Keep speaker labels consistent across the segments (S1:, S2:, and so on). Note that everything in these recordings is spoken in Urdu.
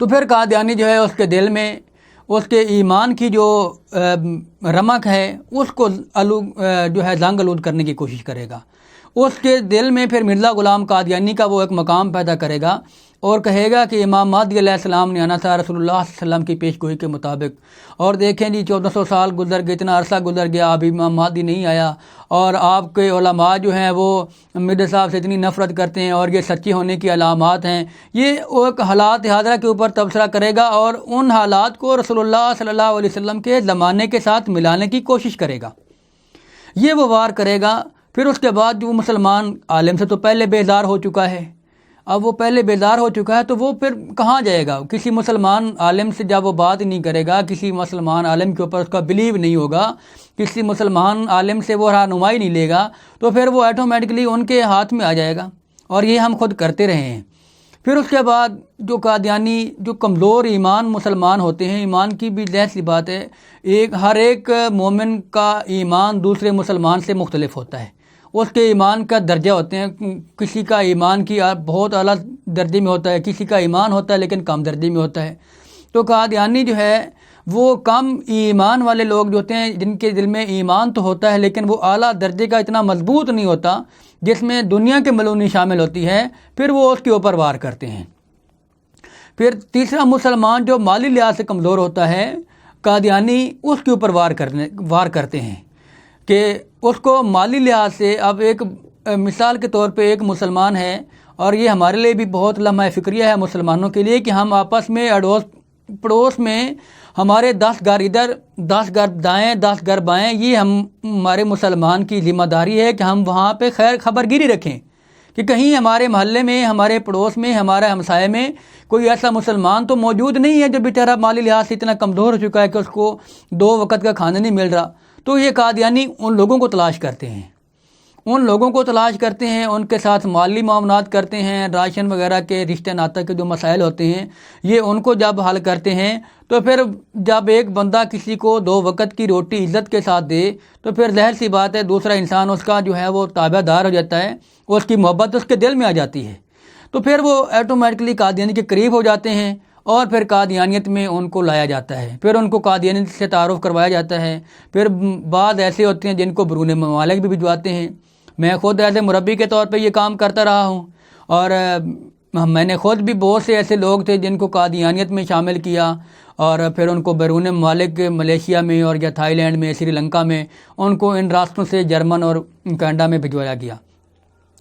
S1: تو پھر قادیانی جو ہے اس کے دل میں اس کے ایمان کی جو رمق ہے اس کو جو ہے زنگ آلود کرنے کی کوشش کرے گا. اس کے دل میں پھر مرزا غلام قادیانی کا وہ ایک مقام پیدا کرے گا اور کہے گا کہ امام مہدی علیہ السلام نے آنا تھا رسول اللہ صلی اللہ علیہ وسلم کی پیش گوئی کے مطابق. اور دیکھیں جی 1400 سال گزر گئے، اتنا عرصہ گزر گیا، ابھی امام مہدی نہیں آیا، اور آپ کے علماء جو ہیں وہ مرزا صاحب سے اتنی نفرت کرتے ہیں اور یہ سچے ہونے کی علامات ہیں. یہ ایک حالات حاضرہ کے اوپر تبصرہ کرے گا اور ان حالات کو رسول اللہ صلی اللہ علیہ وسلم کے زمانے کے ساتھ ملانے کی کوشش کرے گا. یہ وہ وار کرے گا. پھر اس کے بعد جو مسلمان عالم سے تو پہلے بیزار ہو چکا ہے، اب وہ پہلے بیزار ہو چکا ہے تو وہ پھر کہاں جائے گا؟ کسی مسلمان عالم سے جب وہ بات نہیں کرے گا، کسی مسلمان عالم کے اوپر اس کا بلیو نہیں ہوگا، کسی مسلمان عالم سے وہ رہنمائی نہیں لے گا، تو پھر وہ آٹومیٹکلی ان کے ہاتھ میں آ جائے گا. اور یہ ہم خود کرتے رہے ہیں. پھر اس کے بعد جو قادیانی جو کمزور ایمان مسلمان ہوتے ہیں، ایمان کی بھی ظاہر سی بات ہے، ہر ایک مومن کا ایمان دوسرے مسلمان سے مختلف ہوتا ہے. اس کے ایمان کا درجہ ہوتے ہیں، کسی کا ایمان کی بہت اعلیٰ درجے میں ہوتا ہے، کسی کا ایمان ہوتا ہے لیکن کم درجے میں ہوتا ہے. تو قادیانی جو ہے وہ کم ایمان والے لوگ جو ہوتے ہیں، جن کے دل میں ایمان تو ہوتا ہے لیکن وہ اعلیٰ درجے کا اتنا مضبوط نہیں ہوتا، جس میں دنیا کے ملونی شامل ہوتی ہے، پھر وہ اس کے اوپر وار کرتے ہیں. پھر تیسرا مسلمان جو مالی لحاظ سے کمزور ہوتا ہے، قادیانی اس کے اوپر وار کرتے ہیں کہ اس کو مالی لحاظ سے، اب ایک مثال کے طور پہ ایک مسلمان ہے، اور یہ ہمارے لیے بھی بہت لمحہ فکریہ ہے مسلمانوں کے لیے کہ ہم آپس میں اڑوس پڑوس میں ہمارے 10 گھر ادھر 10 گھر دائیں 10 گھر بائیں، یہ ہمارے مسلمان کی ذمہ داری ہے کہ ہم وہاں پہ خیر خبر گیری رکھیں کہ کہیں ہمارے محلے میں، ہمارے پڑوس میں، ہمارے ہمسائے میں کوئی ایسا مسلمان تو موجود نہیں ہے جو بیچارہ مالی لحاظ سے اتنا کمزور ہو چکا ہے کہ اس کو 2 وقت کا کھانا نہیں مل رہا. تو یہ قادیانی ان لوگوں کو تلاش کرتے ہیں، ان کے ساتھ مالی معاملات کرتے ہیں، راشن وغیرہ کے رشتہ ناطہ کے جو مسائل ہوتے ہیں یہ ان کو جب حل کرتے ہیں، تو پھر جب ایک بندہ کسی کو 2 وقت کی روٹی عزت کے ساتھ دے تو پھر ظاہر سی بات ہے دوسرا انسان اس کا جو ہے وہ تابع دار ہو جاتا ہے، اس کی محبت اس کے دل میں آ جاتی ہے. تو پھر وہ آٹومیٹکلی قادیانی کے قریب ہو جاتے ہیں اور پھر قادیانیت میں ان کو لایا جاتا ہے، پھر ان کو قادیانیت سے تعارف کروایا جاتا ہے. پھر بعض ایسے ہوتے ہیں جن کو بیرون ممالک بھی بھجواتے ہیں. میں خود ایسے مربی کے طور پہ یہ کام کرتا رہا ہوں، اور میں نے خود بھی بہت سے ایسے لوگ تھے جن کو قادیانیت میں شامل کیا، اور پھر ان کو بیرون ممالک ملیشیا میں اور یا تھائی لینڈ میں، سری لنکا میں، ان کو ان راستوں سے جرمن اور کینیڈا میں بھجوایا گیا.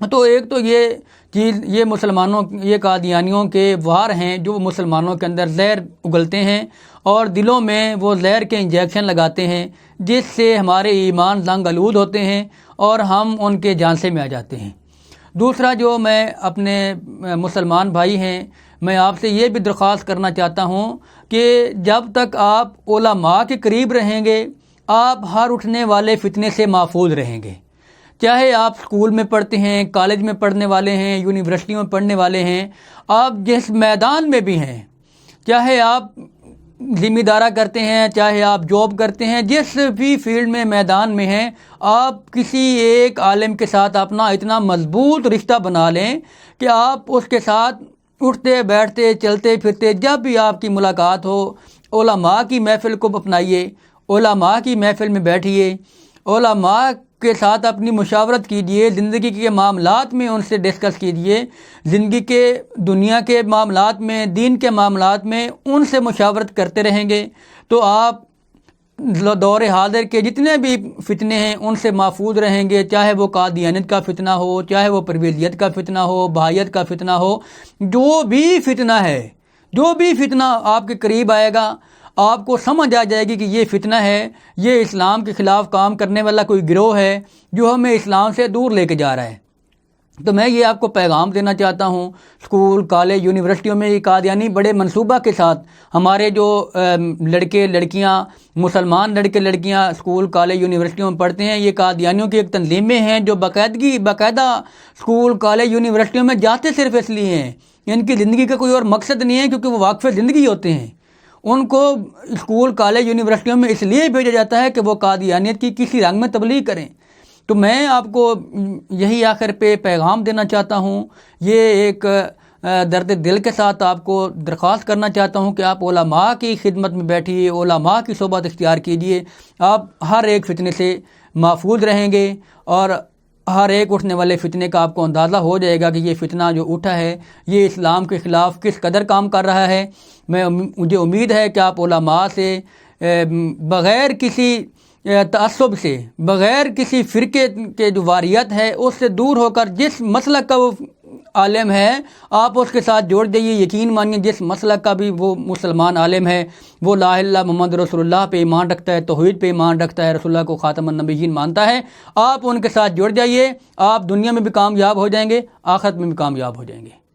S1: تو ایک تو یہ چیز، یہ مسلمانوں، یہ قادیانیوں کے وار ہیں جو مسلمانوں کے اندر زہر اگلتے ہیں اور دلوں میں وہ زہر کے انجیکشن لگاتے ہیں، جس سے ہمارے ایمان زنگ آلود ہوتے ہیں اور ہم ان کے جانسے میں آ جاتے ہیں. دوسرا جو میں اپنے مسلمان بھائی ہیں، میں آپ سے یہ بھی درخواست کرنا چاہتا ہوں کہ جب تک آپ علماء کے قریب رہیں گے، آپ ہر اٹھنے والے فتنے سے محفوظ رہیں گے. چاہے آپ اسکول میں پڑھتے ہیں، کالج میں پڑھنے والے ہیں، یونیورسٹیوں میں پڑھنے والے ہیں، آپ جس میدان میں بھی ہیں، چاہے آپ ذمہ دارہ کرتے ہیں، چاہے آپ جاب کرتے ہیں، جس بھی فیلڈ میں میدان میں ہیں، آپ کسی ایک عالم کے ساتھ اپنا اتنا مضبوط رشتہ بنا لیں کہ آپ اس کے ساتھ اٹھتے بیٹھتے چلتے پھرتے جب بھی آپ کی ملاقات ہو، علماء کی محفل کو اپنائیے، علماء کی محفل میں بیٹھیے، علماء کے ساتھ اپنی مشاورت کیجیے، زندگی کے معاملات میں ان سے ڈسکس کیجیے، زندگی کے دنیا کے معاملات میں، دین کے معاملات میں ان سے مشاورت کرتے رہیں گے تو آپ دور حاضر کے جتنے بھی فتنے ہیں ان سے محفوظ رہیں گے. چاہے وہ قادیانیت کا فتنہ ہو، چاہے وہ پرویزیت کا فتنہ ہو، بہائیت کا فتنہ ہو، جو بھی فتنہ ہے، جو بھی فتنہ آپ کے قریب آئے گا، آپ کو سمجھ آ جائے گی کہ یہ فتنہ ہے، یہ اسلام کے خلاف کام کرنے والا کوئی گروہ ہے جو ہمیں اسلام سے دور لے کے جا رہا ہے. تو میں یہ آپ کو پیغام دینا چاہتا ہوں، اسکول، کالج، یونیورسٹیوں میں یہ قادیانی بڑے منصوبہ کے ساتھ ہمارے جو لڑکے لڑکیاں، مسلمان لڑکے لڑکیاں اسکول، کالج، یونیورسٹیوں میں پڑھتے ہیں، یہ قادیانیوں کی ایک تنظیمیں ہیں جو باقاعدہ اسکول، کالج، یونیورسٹیوں میں جاتے صرف اس لیے ہیں، ان کی زندگی کا کوئی اور مقصد نہیں ہے، کیونکہ وہ واقف زندگی ہوتے ہیں. ان کو اسکول، کالج، یونیورسٹیوں میں اس لیے بھیجا جاتا ہے کہ وہ قادیانیت کی کسی رنگ میں تبلیغ کریں. تو میں آپ کو یہی آخر پہ پیغام دینا چاہتا ہوں، یہ ایک درد دل کے ساتھ آپ کو درخواست کرنا چاہتا ہوں کہ آپ علماء کی خدمت میں بیٹھیے، علماء کی صحبت اختیار کیجیے، آپ ہر ایک فتنے سے محفوظ رہیں گے، اور ہر ایک اٹھنے والے فتنے کا آپ کو اندازہ ہو جائے گا کہ یہ فتنہ جو اٹھا ہے یہ اسلام کے خلاف کس قدر کام کر رہا ہے۔ مجھے امید ہے کہ آپ علماء سے بغیر کسی تعصب سے، بغیر کسی فرقے کے جو واریت ہے اس سے دور ہو کر جس مسلک کا وہ عالم ہے آپ اس کے ساتھ جوڑ جائیے۔ یقین مانیے جس مسلک کا بھی وہ مسلمان عالم ہے، وہ لا الہ الا اللہ محمد رسول اللہ پہ ایمان رکھتا ہے، توحید پہ ایمان رکھتا ہے، رسول اللہ کو خاتم النبیین مانتا ہے، آپ ان کے ساتھ جڑ جائیے، آپ دنیا میں بھی کامیاب ہو جائیں گے، آخرت میں بھی کامیاب ہو جائیں گے۔